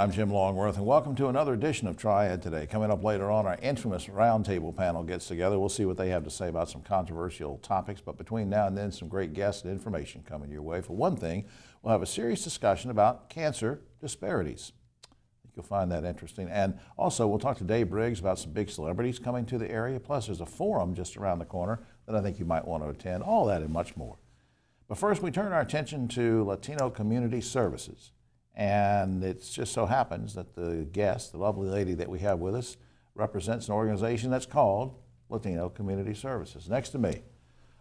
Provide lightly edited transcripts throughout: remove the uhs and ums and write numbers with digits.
I'm Jim Longworth, and welcome to another edition of Triad Today. Coming up later on, our infamous roundtable panel gets together. We'll see what they have to say about some controversial topics, but between now and then, some great guests and information coming your way. For one thing, we'll have a serious discussion about cancer disparities. You'll find that interesting. And also, we'll talk to Dave Briggs about some big celebrities coming to the area. Plus, there's a forum just around the corner that I think you might want to attend. All that and much more. But first, we turn our attention to Latino Community Services. And it just so happens that the guest, the lovely lady that we have with us, represents an organization that's called Latino Community Services. Next to me,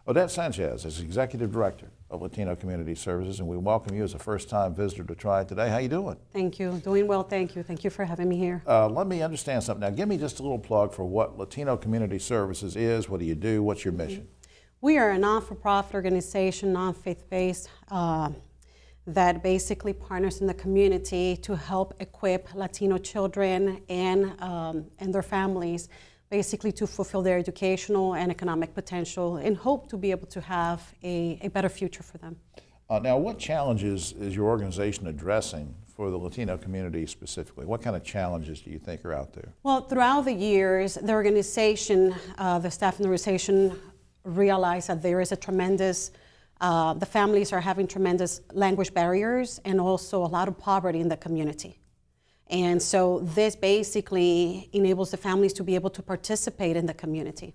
Odette Sanchez is Executive Director of Latino Community Services, and we welcome you as a first-time visitor to Triad Today. How you doing? Thank you. Doing well, thank you. Thank you for having me here. Let me understand something. Now, give me just a little plug for what Latino Community Services is. What do you do? What's your mission? We are a non-for-profit organization, non-faith-based, that basically partners in the community to help equip Latino children and their families basically to fulfill their educational and economic potential and hope to be able to have a better future for them. Now, what challenges is your organization addressing for the Latino community specifically? What kind of challenges do you think are out there? Well, throughout the years, the organization, the staff in the organization realized that there is a tremendous, the families are having tremendous language barriers and also a lot of poverty in the community. And so this basically enables the families to be able to participate in the community.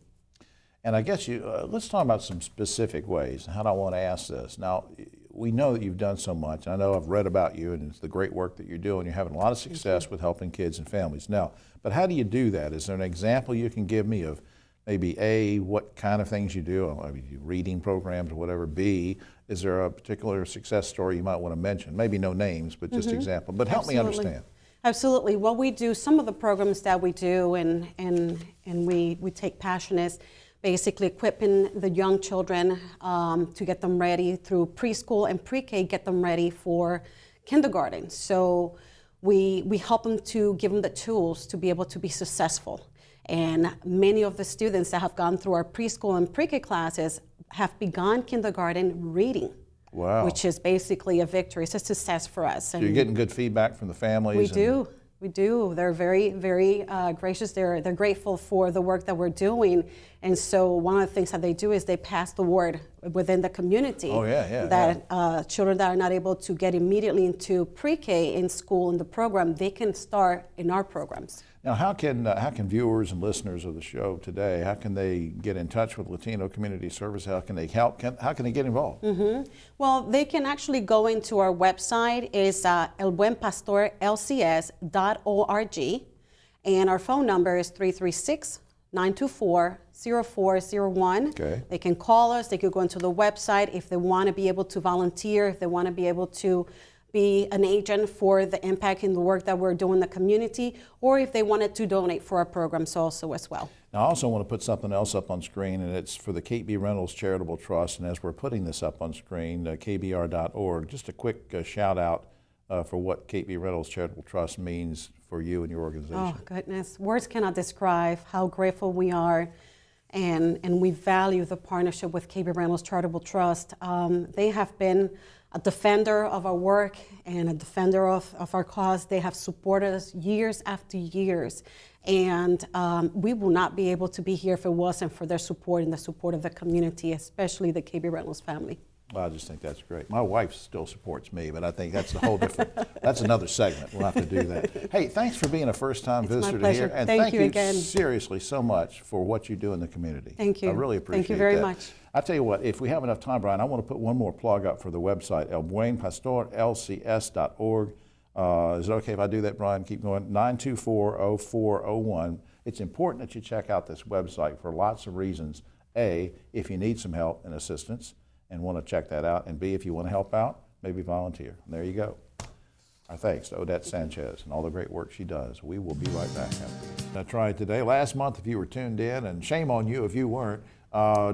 And I guess let's talk about some specific ways. How do I want to ask this? Now, we know that you've done so much. I know I've read about you and it's the great work that you're doing. You're having a lot of success with helping kids and families. Now, but how do you do that? Is there an example you can give me of maybe A, what kind of things you do, maybe reading programs or whatever. B, is there a particular success story you might want to mention? Maybe no names, but just example. But help me understand. Absolutely. What we do, some of the programs that we do and we take passion is basically equipping the young children to get them ready through preschool and pre-K, get them ready for kindergarten. So we help them to give them the tools to be able to be successful. And many of the students that have gone through our preschool and pre-K classes have begun kindergarten reading. Wow. Which is basically a victory. It's a success for us. So you're getting good feedback from the families? We do. We do. They're very, very gracious. They're grateful for the work that we're doing. And so one of the things that they do is they pass the word within the community. Oh, yeah. That children that are not able to get immediately into pre-K in school in the program, they can start in our programs. Now, how can viewers and listeners of the show today, how can they get in touch with Latino Community Service? How can they help? How can they get involved? Well, they can actually go into our website. It's elbuenpastorlcs.org, and our phone number is 336-924-0401. Okay. They can call us. They could go into the website if they want to be able to volunteer, if they want to be able to be an agent for the impact in the work that we're doing in the community, or if they wanted to donate for our programs also as well. Now, I also want to put something else up on screen, and it's for the KB Reynolds Charitable Trust. And as we're putting this up on screen, kbr.org, just a quick shout out for what KB Reynolds Charitable Trust means for you and your organization. Oh, goodness. Words cannot describe how grateful we are, and we value the partnership with KB Reynolds Charitable Trust. They have been a defender of our work and a defender of our cause. They have supported us years after years. And we will not be able to be here if it wasn't for their support and the support of the community, especially the KB Reynolds family. Well, I just think that's great. My wife still supports me, but I think that's a whole different, that's another segment. We'll have to do that. Hey, thanks for being a first-time visitor here. And thank you again. Seriously so much for what you do in the community. Thank you. I really appreciate that. Thank you very much. I tell you what, if we have enough time, Brian, I want to put one more plug up for the website, elbuenpastorlcs.org. Is it okay if I do that, Brian? Keep going. 924-0401. It's important that you check out this website for lots of reasons. A, if you need some help and assistance and want to check that out, and B, if you want to help out, maybe volunteer. And there you go. Our thanks to Odette Sanchez and all the great work she does. We will be right back after this. Now, Triad Today. Last month, if you were tuned in, and shame on you if you weren't,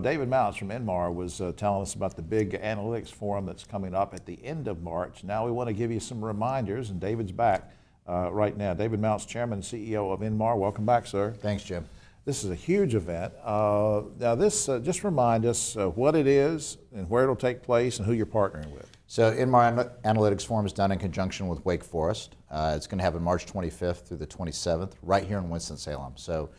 David Mounts from Inmar was telling us about the big analytics forum that's coming up at the end of March. Now we want to give you some reminders, and David's back right now. David Mounts, Chairman and CEO of Inmar. Welcome back, sir. Thanks, Jim. This is a huge event. Now this, just remind us what it is and where it'll take place and who you're partnering with. So Inmar Analytics Forum is done in conjunction with Wake Forest. It's going to happen March 25th through the 27th, right here in Winston-Salem. So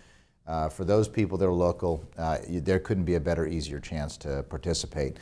for those people that are local, there couldn't be a better, easier chance to participate.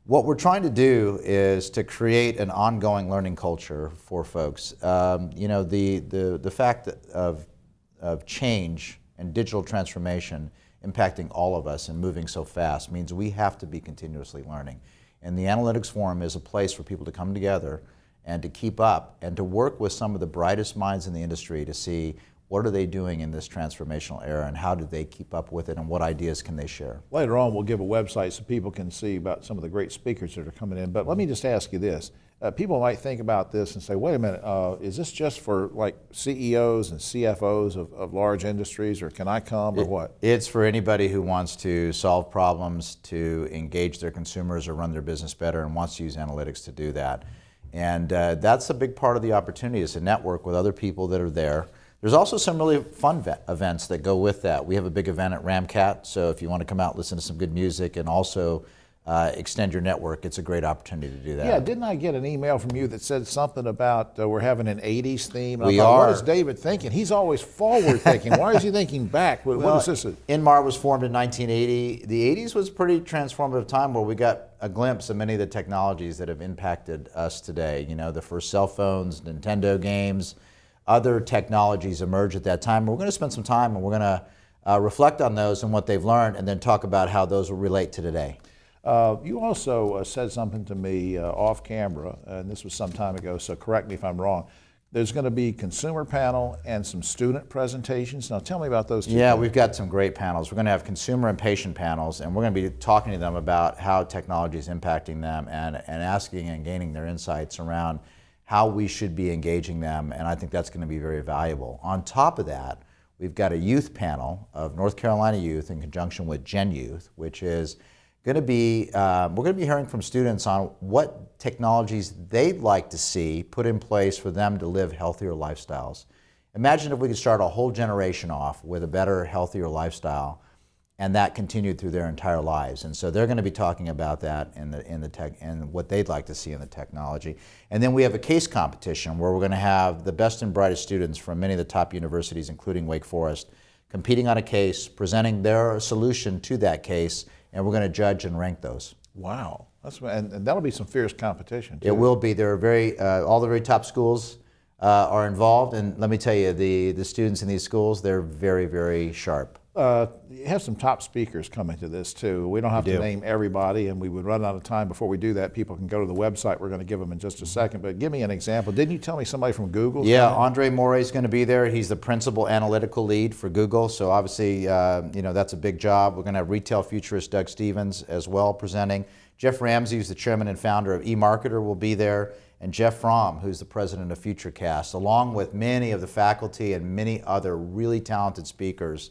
What we're trying to do is to create an ongoing learning culture for folks. The fact of change and digital transformation impacting all of us and moving so fast means we have to be continuously learning. And the Analytics Forum is a place for people to come together and to keep up and to work with some of the brightest minds in the industry to see what are they doing in this transformational era and how do they keep up with it and what ideas can they share. Later on, we'll give a website so people can see about some of the great speakers that are coming in. But let me just ask you this. People might think about this and say, wait a minute, is this just for like CEOs and CFOs of large industries, or can I come, or what? It's for anybody who wants to solve problems, to engage their consumers or run their business better and wants to use analytics to do that. And that's a big part of the opportunity, is to network with other people that are there. There's also some really fun events that go with that. We have a big event at Ramcat, so if you want to come out, listen to some good music, and also extend your network, it's a great opportunity to do that. Yeah, didn't I get an email from you that said something about we're having an 80s theme? We are. What is David thinking? He's always forward thinking. Why is he thinking back? What is this? Inmar was formed in 1980. The 80s was a pretty transformative time where we got a glimpse of many of the technologies that have impacted us today. You know, the first cell phones, Nintendo games, other technologies emerged at that time. We're going to spend some time and we're going to reflect on those and what they've learned, and then talk about how those will relate to today. You also said something to me off camera, and this was some time ago, so correct me if I'm wrong. There's going to be consumer panel and some student presentations. Now tell me about those two. Yeah, things. we've got some great panels. We're going to have consumer and patient panels, and we're going to be talking to them about how technology is impacting them and asking and gaining their insights around how we should be engaging them, and I think that's going to be very valuable. On top of that, we've got a youth panel of North Carolina youth in conjunction with Gen Youth, which is going to be, we're going to be hearing from students on what technologies they'd like to see put in place for them to live healthier lifestyles. Imagine if we could start a whole generation off with a better, healthier lifestyle, and that continued through their entire lives. And so they're going to be talking about that in the tech and what they'd like to see in the technology. And then we have a case competition where we're going to have the best and brightest students from many of the top universities, including Wake Forest, competing on a case, presenting their solution to that case, and we're going to judge and rank those. Wow, and that'll be some fierce competition too. It will be. There are all the very top schools are involved, and let me tell you, the students in these schools, they're very, very sharp. You have some top speakers coming to this too. We don't have to name everybody, and we would run out of time before we do that. People can go to the website. We're going to give them in just a second, but give me an example. Didn't you tell me somebody from Google? Yeah, Andre Morey is going to be there. He's the principal analytical lead for Google, so obviously, that's a big job. We're going to have retail futurist Doug Stevens as well presenting. Jeff Ramsey, who's the chairman and founder of eMarketer, will be there, and Jeff Fromm, who's the president of FutureCast, along with many of the faculty and many other really talented speakers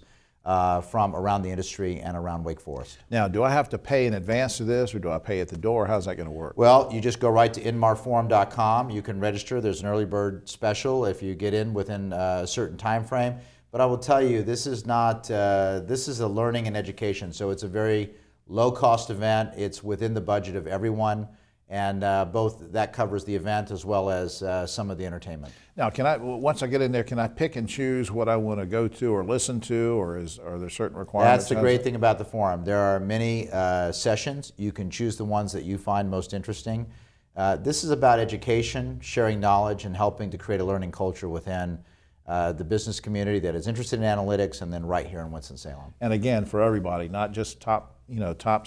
from around the industry and around Wake Forest. Now, do I have to pay in advance to this, or do I pay at the door? How's that going to work? Well, you just go right to inmarforum.com. You can register. There's an early bird special if you get in within a certain time frame. But I will tell you, this is not. This is a learning and education, so it's a very low-cost event. It's within the budget of everyone. And both that covers the event as well as some of the entertainment. Now, once I get in there, can I pick and choose what I want to go to or listen to, or are there certain requirements? That's the great thing about the forum. There are many sessions. You can choose the ones that you find most interesting. This is about education, sharing knowledge, and helping to create a learning culture within the business community that is interested in analytics, and then right here in Winston-Salem. And again, for everybody, not just top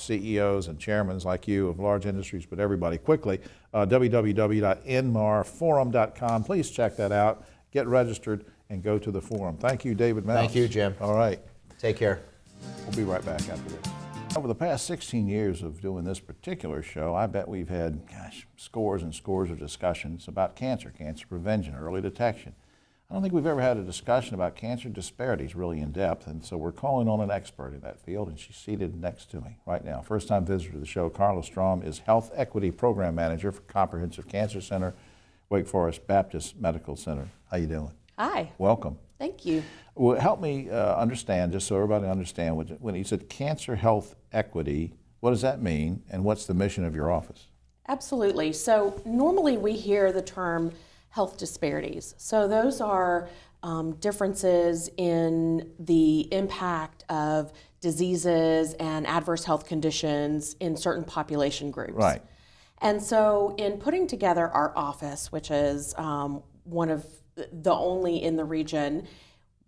CEOs and chairmen like you of large industries, but everybody. Quickly, www.nmarforum.com. Please check that out, get registered, and go to the forum. Thank you, David Mouse. Thank you, Jim. All right. Take care. We'll be right back after this. Over the past 16 years of doing this particular show, I bet we've had, scores and scores of discussions about cancer prevention, early detection. I don't think we've ever had a discussion about cancer disparities really in depth, and so we're calling on an expert in that field, and she's seated next to me right now. First-time visitor to the show, Carla Strom is Health Equity Program Manager for Comprehensive Cancer Center, Wake Forest Baptist Medical Center. How you doing? Hi. Welcome. Thank you. Well, help me understand, just so everybody understands, when you said cancer health equity, what does that mean, and what's the mission of your office? Absolutely. So normally we hear the term health disparities. So those are differences in the impact of diseases and adverse health conditions in certain population groups. Right. And so in putting together our office, which is one of the only in the region,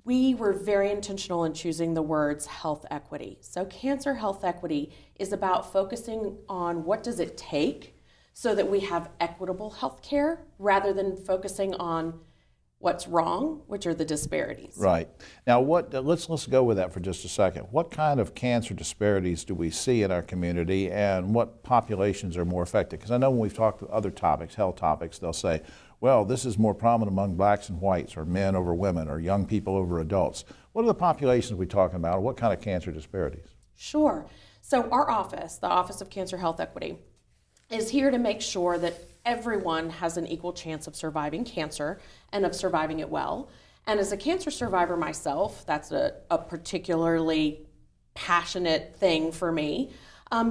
we were very intentional in choosing the words health equity. So cancer health equity is about focusing on what does it take so that we have equitable health care rather than focusing on what's wrong, which are the disparities. Right. Now, let's go with that for just a second. What kind of cancer disparities do we see in our community, and what populations are more affected? Because I know when we've talked to other topics, health topics, they'll say, well, this is more prominent among blacks and whites, or men over women, or young people over adults. What are the populations we're talking about, or what kind of cancer disparities? Sure. So our office, the Office of Cancer Health Equity, is here to make sure that everyone has an equal chance of surviving cancer and of surviving it well. And as a cancer survivor myself, that's a particularly passionate thing for me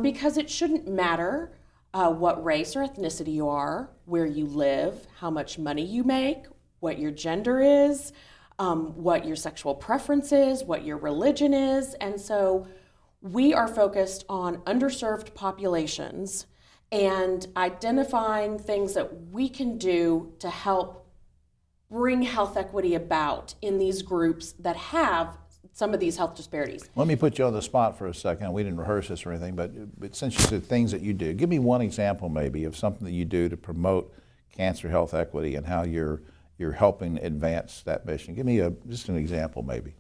because it shouldn't matter what race or ethnicity you are, where you live, how much money you make, what your gender is, what your sexual preference is, what your religion is. And so we are focused on underserved populations and identifying things that we can do to help bring health equity about in these groups that have some of these health disparities. Let me put you on the spot for a second. We didn't rehearse this or anything, but since you said things that you do, give me one example maybe of something that you do to promote cancer health equity and how you're helping advance that mission. Give me just an example maybe.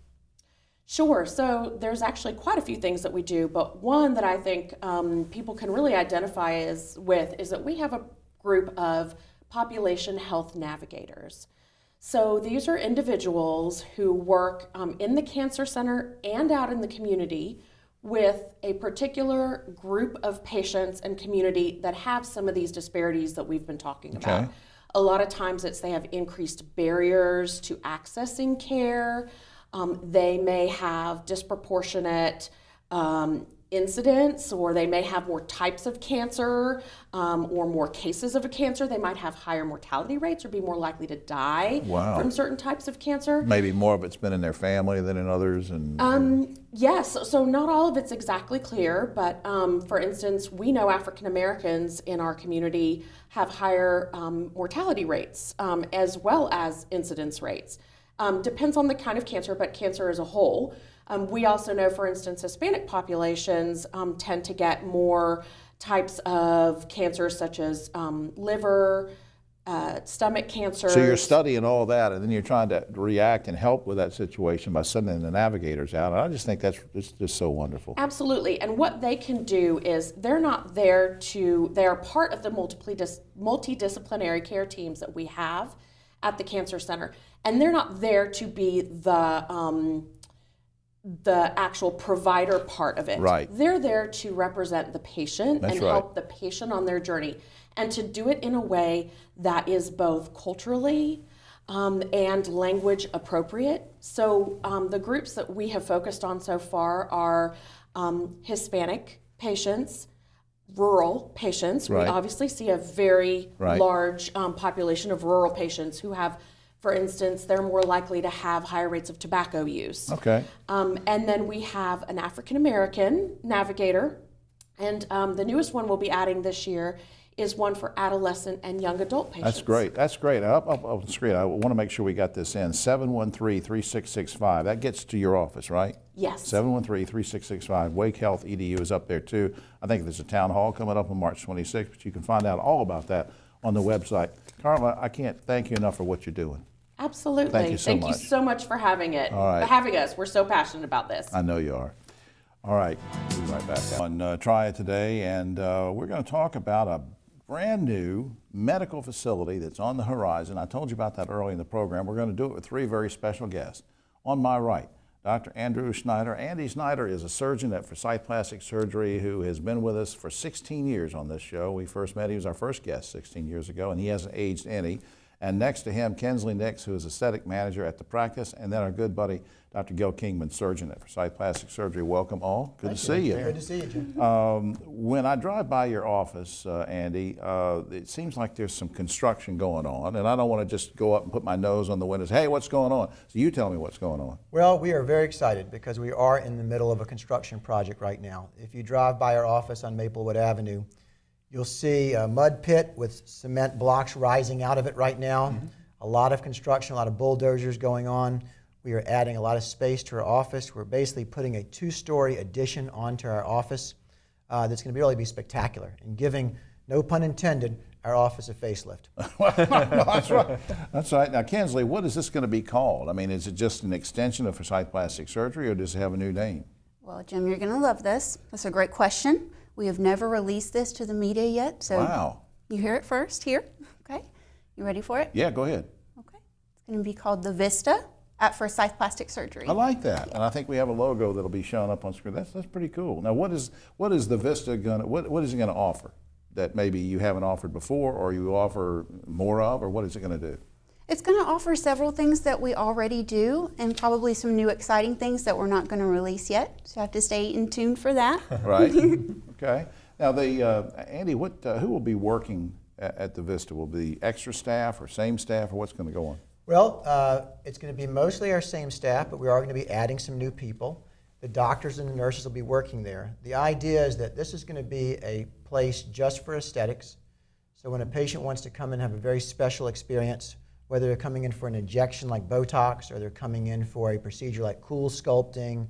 Sure. So there's actually quite a few things that we do, but one that I think people can really identify with is that we have a group of population health navigators. So these are individuals who work in the cancer center and out in the community with a particular group of patients and community that have some of these disparities that we've been talking about. A lot of times they have increased barriers to accessing care. They may have disproportionate incidents, or they may have more types of cancer or more cases of a cancer. They might have higher mortality rates or be more likely to die from certain types of cancer. Maybe more of it's been in their family than in others. Yes, so not all of it's exactly clear, but for instance, we know African Americans in our community have higher mortality rates as well as incidence rates. Depends on the kind of cancer, but cancer as a whole. We also know, for instance, Hispanic populations tend to get more types of cancers such as liver, stomach cancer. So you're studying all that, and then you're trying to react and help with that situation by sending the navigators out. And I just think it's just so wonderful. Absolutely. And what they can do is they are part of the multidisciplinary care teams that we have at the Cancer Center. And they're not there to be the actual provider part of it. Right. They're there to represent the patient and help the patient on their journey, and to do it in a way that is both culturally and language appropriate. So the groups that we have focused on so far are Hispanic patients, rural patients. Right. We obviously see a very large population of rural patients who have, for instance, they're more likely to have higher rates of tobacco use. Okay. And then we have an African American navigator, and the newest one we'll be adding this year is one for adolescent and young adult patients. That's great. That's great. Up on the screen, I want to make sure we got this in. 713-3665. That gets to your office, right? Yes. 713-3665. Wake Health EDU is up there too. I think there's a town hall coming up on March 26th, but you can find out all about that on the website. Carla, I can't thank you enough for what you're doing. Absolutely. Thank you so much. Thank you so much for having it. All right. For having us. We're so passionate about this. I know you are. All right, we'll be right back on Triad Today, and we're going to talk about a brand new medical facility that's on the horizon. I told you about that early in the program. We're going to do it with three very special guests. On my right, Dr. Andrew Snyder. Andy Snyder is a surgeon at Forsyth Plastic Surgery who has been with us for 16 years on this show. We first met, he was our first guest 16 years ago, and he hasn't aged any. And next to him, Kinsley Nix, who is aesthetic manager at the practice, and then our good buddy, Dr. Gil Kingman, surgeon at Forsyth Plastic Surgery. Welcome all. Good to see you. Good to see you, Jim. When I drive by your office, Andy, it seems like there's some construction going on, and I don't want to just go up and put my nose on the windows. Hey, what's going on? So you tell me what's going on. Well, we are very excited because we are in the middle of a construction project right now. If you drive by our office on Maplewood Avenue, you'll see a mud pit with cement blocks rising out of it right now. A lot of construction, a lot of bulldozers going on. We are adding a lot of space to our office. We're basically putting a 2-story addition onto our office that's going to really be spectacular and giving, no pun intended, our office a facelift. That's right. That's right. Now, Kinsley, what is this going to be called? I mean, is it just an extension of Forsyth Plastic Surgery, or does it have a new name? Well, Jim, you're going to love this. That's a great question. We have never released this to the media yet, so Wow. you hear it first here. Okay, you ready for it? Yeah, go ahead. Okay, it's going to be called the Vista at Forsyth Plastic Surgery. I like that, and I think we have a logo that'll be showing up on screen. That's pretty cool. Now, what is the Vista gonna what is it gonna offer that maybe you haven't offered before, or you offer more of, or what is it gonna do? It's going to offer several things that we already do, and probably some new exciting things that we're not going to release yet. So you have to stay in tune for that. Right. Okay. Now, Andy, who will be working at the Vista? Will it be extra staff or same staff, or what's going to go on? Well, it's going to be mostly our same staff, but we are going to be adding some new people. The doctors and the nurses will be working there. The idea is that this is going to be a place just for aesthetics. So when a patient wants to come and have a very special experience, whether they're coming in for an injection like Botox, or they're coming in for a procedure like cool sculpting,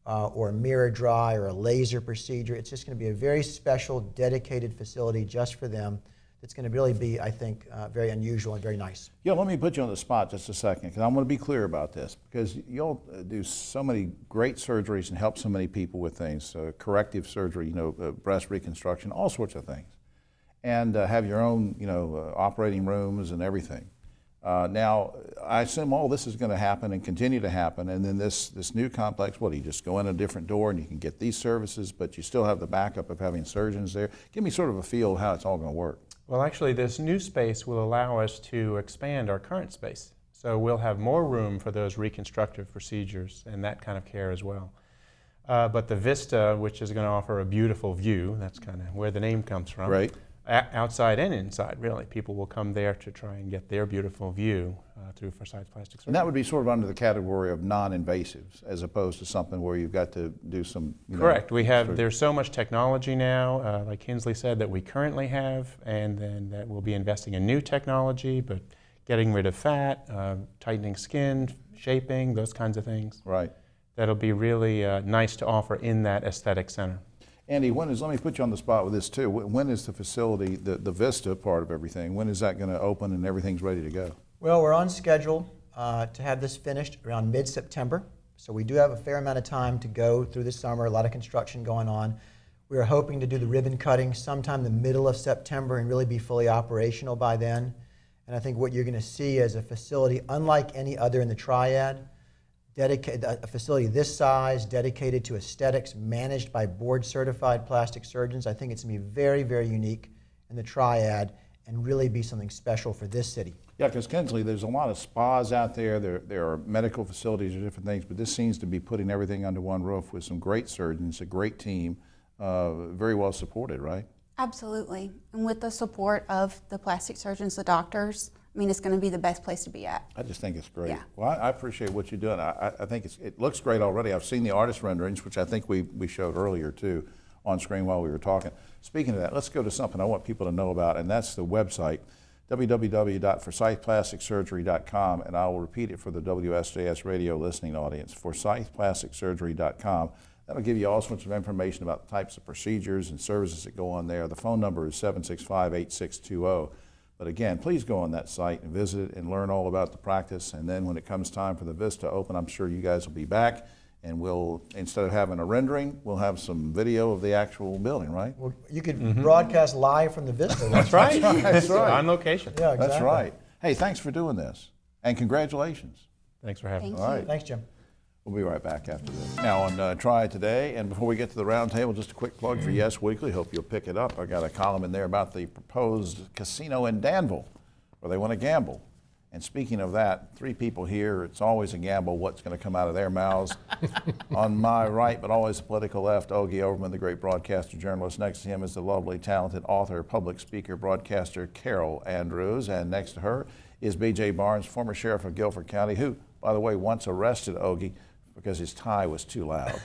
or a mirror dry, or a laser procedure, it's just going to be a very special, dedicated facility just for them. It's going to really be, I think, very unusual and very nice. Yeah, let me put you on the spot just a second, because I want to be clear about this, because you'll do so many great surgeries and help so many people with things, corrective surgery, breast reconstruction, all sorts of things, and have your own, operating rooms and everything. Now, I assume all this is going to happen and continue to happen, and then this new complex, you just go in a different door and you can get these services, but you still have the backup of having surgeons there. Give me sort of a feel of how it's all going to work. Well, actually, this new space will allow us to expand our current space. So we'll have more room for those reconstructive procedures and that kind of care as well. But the Vista, which is going to offer a beautiful view, that's kind of where the name comes from. Right. Outside and inside, really. People will come there to try and get their beautiful view through Forsyth Plastic Surgery. And that would be sort of under the category of non-invasives, as opposed to something where you've got to do some. Correct. There's so much technology now, like Kinsley said, that we currently have, and then that we'll be investing in new technology, but getting rid of fat, tightening skin, shaping, those kinds of things. Right. That'll be really nice to offer in that aesthetic center. Andy, let me put you on the spot with this too. When is the facility, the Vista part of everything, when is that going to open and everything's ready to go? Well, we're on schedule to have this finished around mid-September. So we do have a fair amount of time to go through the summer, a lot of construction going on. We are hoping to do the ribbon cutting sometime in the middle of September and really be fully operational by then. And I think what you're going to see is a facility unlike any other in the Triad, a facility this size, dedicated to aesthetics, managed by board-certified plastic surgeons. I think it's going to be very, very unique in the Triad and really be something special for this city. Yeah, because Kinsley, there's a lot of spas out there. There are medical facilities or different things, but this seems to be putting everything under one roof with some great surgeons, a great team, very well supported, right? Absolutely. And with the support of the plastic surgeons, the doctors, it's going to be the best place to be at. I just think it's great. Yeah. Well, I appreciate what you're doing. I think it looks great already. I've seen the artist renderings, which I think we showed earlier too on screen while we were talking. Speaking of that, let's go to something I want people to know about, and that's the website, www.forsythplasticsurgery.com, and I will repeat it for the WSJS radio listening audience, forsythplasticsurgery.com. That'll give you all sorts of information about the types of procedures and services that go on there. The phone number is 765-8620. But again, please go on that site and visit it and learn all about the practice. And then when it comes time for the Vista to open, I'm sure you guys will be back, and we'll, instead of having a rendering, we'll have some video of the actual building, right? Well, you could broadcast live from the Vista. That's right. That's right. On location. Yeah, exactly. That's right. Hey, thanks for doing this, and congratulations. Thanks for having us. Thank All you. right. Thanks, Jim. We'll be right back after this. Now on Triad Today, and before we get to the roundtable, just a quick plug for Yes Weekly. Hope you'll pick it up. I got a column in there about the proposed casino in Danville, where they want to gamble. And speaking of that, three people here, it's always a gamble what's going to come out of their mouths. On my right, but always the political left, Ogie Overman, the great broadcaster journalist. Next to him is the lovely, talented author, public speaker, broadcaster Carol Andrews. And next to her is B.J. Barnes, former sheriff of Guilford County, who, by the way, once arrested Ogie because his tie was too loud.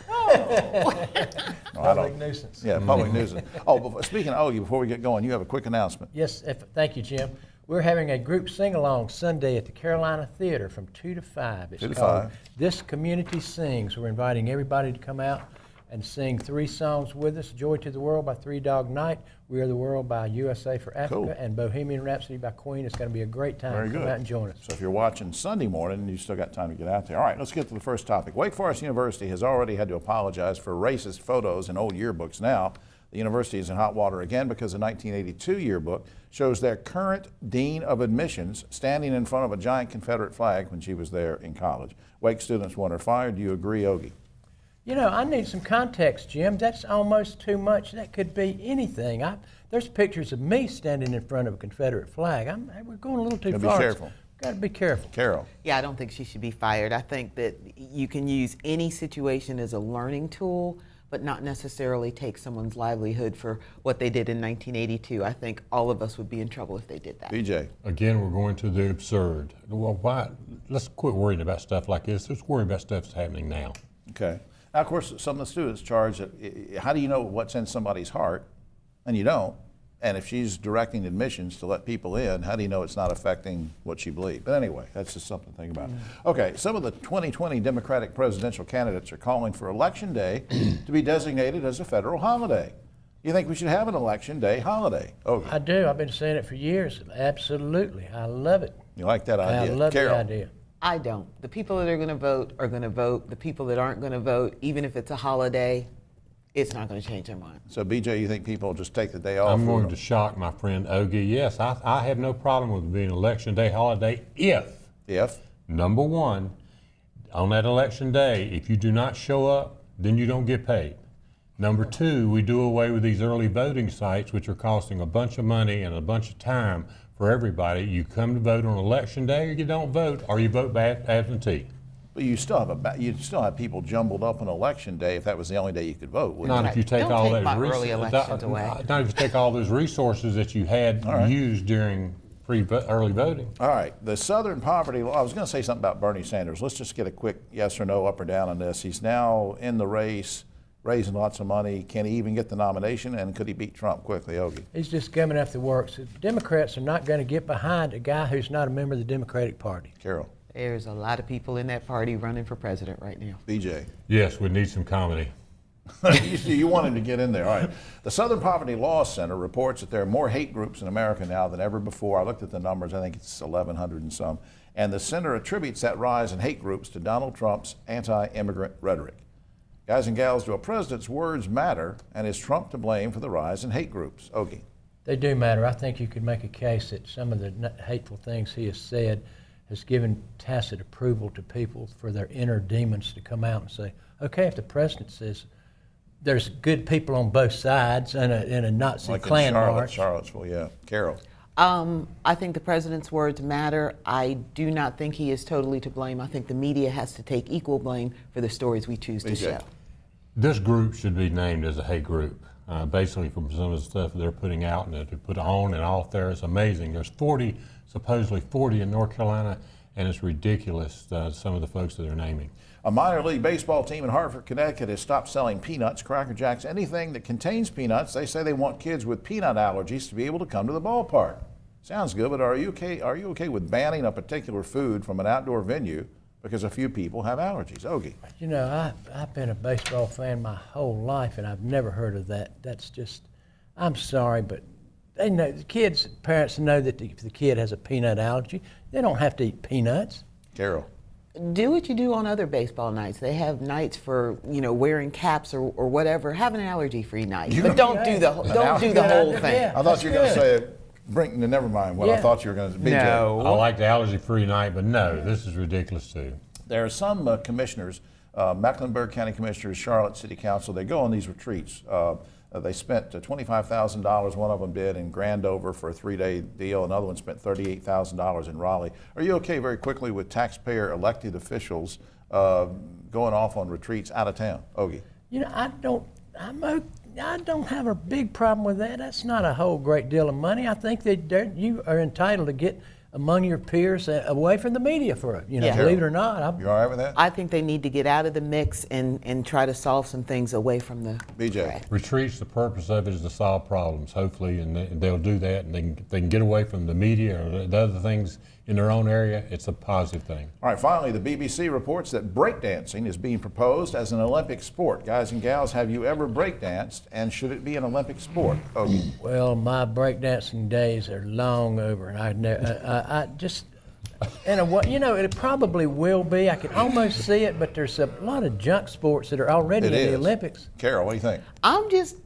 Public nuisance. Yeah, public nuisance. Oh, but speaking of Ogie, before we get going, you have a quick announcement. Yes, thank you, Jim. We're having a group sing-along Sunday at the Carolina Theater from 2 to 5. It's 2 to called 5. This Community Sings. We're inviting everybody to come out and sing 3 songs with us. Joy to the World by Three Dog Night, We Are the World by USA for Africa, Cool. and Bohemian Rhapsody by Queen. It's going to be a great time. Very Come good. out and join us. So if you're watching Sunday morning, you still got time to get out there. All right, let's get to the first topic. Wake Forest University has already had to apologize for racist photos in old yearbooks. Now, the university is in hot water again because the 1982 yearbook shows their current dean of admissions standing in front of a giant Confederate flag when she was there in college. Wake students want her fired. Do you agree, Ogie? You know, I need some context, Jim. That's almost too much. That could be anything. There's pictures of me standing in front of a Confederate flag. We're going a little too Gotta far. be careful. Got to be careful. Carol? Yeah, I don't think she should be fired. I think that you can use any situation as a learning tool, but not necessarily take someone's livelihood for what they did in 1982. I think all of us would be in trouble if they did that. BJ? Again, we're going to the absurd. Well, why? Let's quit worrying about stuff like this. Let's worry about stuff that's happening now. Okay. Now, of course, some of the students charge that, how do you know what's in somebody's heart? And you don't. And if she's directing admissions to let people in, how do you know it's not affecting what she believes? But anyway, that's just something to think about. Okay, some of the 2020 Democratic presidential candidates are calling for Election Day to be designated as a federal holiday. You think we should have an Election Day holiday? Okay. I do. I've been saying it for years. Absolutely. I love it. You like that idea? I love Carol? the idea. I don't. The people that are going to vote are going to vote. The people that aren't going to vote, even if it's a holiday, it's not going to change their mind. So, BJ, you think people just take the day off? I'm going to shock my friend Ogie. Yes, I have no problem with it being Election Day holiday if, number one, on that election day, if you do not show up, then you don't get paid. Number two, we do away with these early voting sites, which are costing a bunch of money and a bunch of time for everybody. You come to vote on Election Day, or you don't vote, or you vote by absentee. But you still have people jumbled up on Election Day if that was the only day you could vote. Wouldn't Not you? if you take Don't all take those my early elections away. Not if you take all those resources that you had used during early voting. All right, the Southern Poverty Law. I was going to say something about Bernie Sanders. Let's just get a quick yes or no, up or down on this. He's now in the race, raising lots of money. Can he even get the nomination, and could he beat Trump quickly, Ogie? He's just coming off the works. The Democrats are not going to get behind a guy who's not a member of the Democratic Party. Carol? There's a lot of people in that party running for president right now. BJ? Yes, we need some comedy. You want him to get in there. All right. The Southern Poverty Law Center reports that there are more hate groups in America now than ever before. I looked at the numbers. I think it's 1,100 and some. And the center attributes that rise in hate groups to Donald Trump's anti-immigrant rhetoric. Guys and gals, do a president's words matter, and is Trump to blame for the rise in hate groups? Ogie? They do matter. I think you could make a case that some of the hateful things he has said has given tacit approval to people for their inner demons to come out and say, okay, if the president says there's good people on both sides in a Nazi Like Klan in march. Charlottesville, yeah. Carol? I think the president's words matter. I do not think he is totally to blame. I think the media has to take equal blame for the stories we choose to BJ. show. This group should be named as a hate group. Basically, from some of the stuff they're putting out and to put on and off there, it's amazing. There's supposedly 40 in North Carolina, and it's ridiculous, some of the folks that they're naming. A minor league baseball team in Hartford, Connecticut has stopped selling peanuts, Cracker Jacks, anything that contains peanuts. They say they want kids with peanut allergies to be able to come to the ballpark. Sounds good, but are you okay with banning a particular food from an outdoor venue because a few people have allergies? Ogie? You know, I've been a baseball fan my whole life, and I've never heard of that. That's just, I'm sorry, but they know, parents know that if the kid has a peanut allergy, they don't have to eat peanuts. Carol? Do what you do on other baseball nights. They have nights for, wearing caps or whatever. Have an allergy-free night, but don't do the whole thing. Yeah, I thought you were going to say, never mind what I Yeah. thought you were going to say. No. I like the allergy-free night, but no, this is ridiculous too. There are some commissioners, Mecklenburg County Commissioners, Charlotte City Council, they go on these retreats. They spent $25,000, one of them did, in Grandover for a 3-day deal. Another one spent $38,000 in Raleigh. Are you okay very quickly with taxpayer elected officials going off on retreats out of town? Ogie? You know, I don't have a big problem with that. That's not a whole great deal of money. I think that you are entitled to get among your peers away from the media for it. You know, Yeah. believe it or not. You all right with that? I think they need to get out of the mix and try to solve some things away from the BJ? Retreats, the purpose of it is to solve problems, hopefully, and they'll do that, and they can get away from the media or the other things in their own area. It's a positive thing. All right, finally, the BBC reports that breakdancing is being proposed as an Olympic sport. Guys and gals, have you ever breakdanced, and should it be an Olympic sport? Ogie? Well, my breakdancing days are long over, and I just, in a way, you know, it probably will be. I can almost see it, but there's a lot of junk sports that are already in the Olympics. Carol, what do you think? I'm just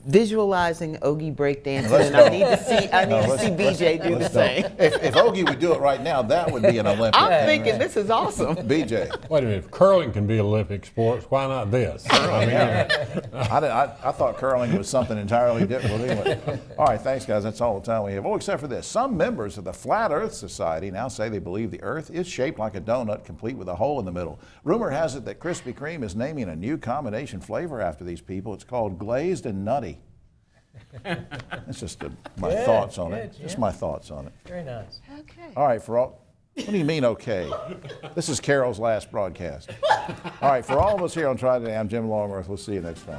visualizing Ogie breakdancing, Let's and go. I need to see BJ do the Let's go. same. If Ogie would do it right now, that would be an Olympic. I'm thinking this is awesome. BJ? Wait a minute, if curling can be Olympic sports, why not this? I mean, I thought curling was something entirely different. Anyway. All right, thanks, guys. That's all the time we have. Oh, except for this. Some members of the Flat Earth Society now say they believe the Earth is shaped like a donut, complete with a hole in the middle. Rumor has it that Krispy Kreme is naming a new combination flavor after these people. It's called glazed and nutty. That's just my thoughts on it. Just my thoughts on it. Very nice. Okay. All right, for all. What do you mean, okay? This is Carol's last broadcast. All right, for all of us here on Triad Today, I'm Jim Longworth. We'll see you next time.